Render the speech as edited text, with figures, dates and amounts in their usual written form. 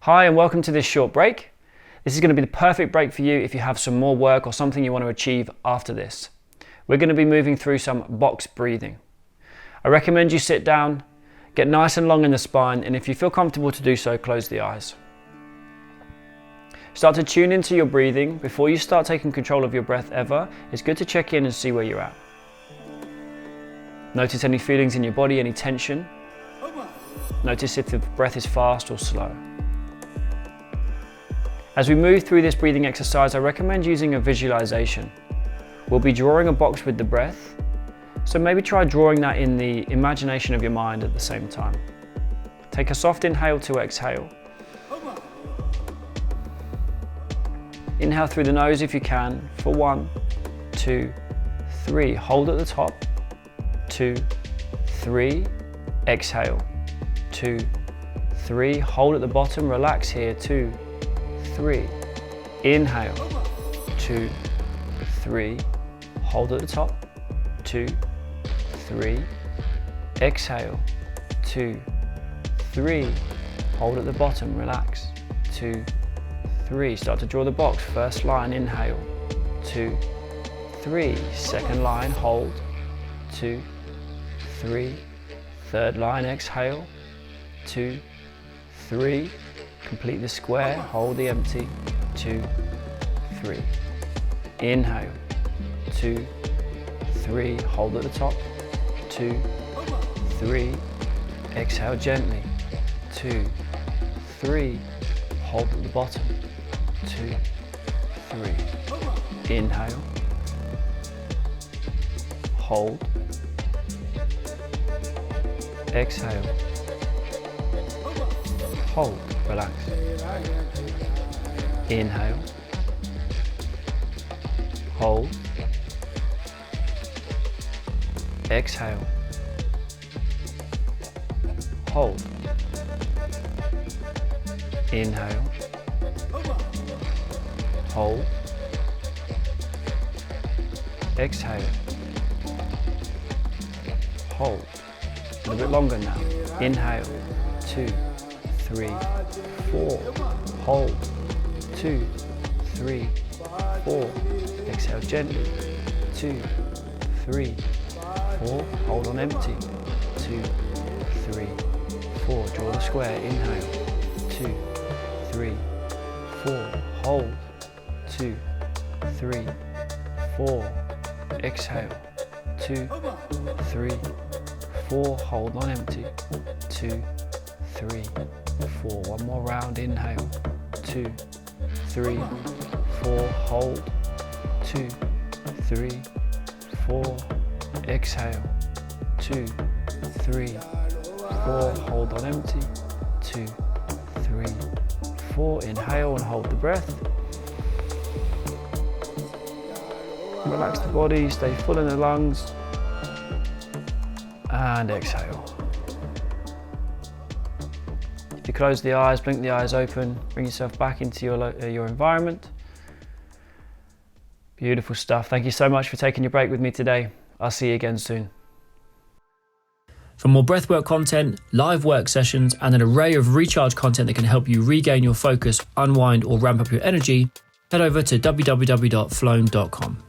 Hi and welcome to this short break. This is going to be the perfect break for you if you have some more work or something you want to achieve after this. We're going to be moving through some box breathing. I recommend you sit down, get nice and long in the spine, and if you feel comfortable to do so, close the eyes. Start to tune into your breathing. Before you start taking control of your breath ever, it's good to check in and see where you're at. Notice any feelings in your body, any tension. Notice if the breath is fast or slow. As we move through this breathing exercise, I recommend using a visualization. We'll be drawing a box with the breath, so maybe try drawing that in the imagination of your mind at the same time. Take a soft inhale to exhale. Inhale through the nose if you can, for 1, 2, 3. Hold at the top, 2, 3. Exhale, 2, 3. Hold at the bottom, relax here, 2, 3. Inhale, 2, 3. Hold at the top, 2, 3. Exhale, 2, 3. Hold at the bottom, relax, 2, 3. Start to draw the box. First line, inhale, 2, 3. Second line, hold, 2, 3. Third line, exhale, 2, 3. Complete the square, hold the empty, 2, 3. Inhale, 2, 3. Hold at the top, 2, 3. Exhale gently, 2, 3. Hold at the bottom, 2, 3. Inhale, hold, exhale, hold, relax. Inhale, hold, exhale, hold. Inhale, hold, exhale, hold. A little bit longer now. Inhale, 2, 3, 4. Hold, 2, 3, 4. Exhale gently, 2, 3, 4. Hold on empty, 2, 3, 4. Draw the square. Inhale, 2, 3, 4. Hold, 2, 3, 4. Exhale, 2, 3, 4. Hold on empty, 2, 3, 4. One more round. Inhale, 2, 3, 4. Hold, 2, 3, 4. Exhale, 2, 3, 4. Hold on empty, 2, 3, 4. Inhale and hold the breath. Relax the body, stay full in the lungs. And exhale. If you close the eyes, blink the eyes open, bring yourself back into your environment. Beautiful stuff. Thank you so much for taking your break with me today. I'll see you again soon. For more breathwork content, live work sessions, and an array of recharge content that can help you regain your focus, unwind, or ramp up your energy, head over to www.flown.com.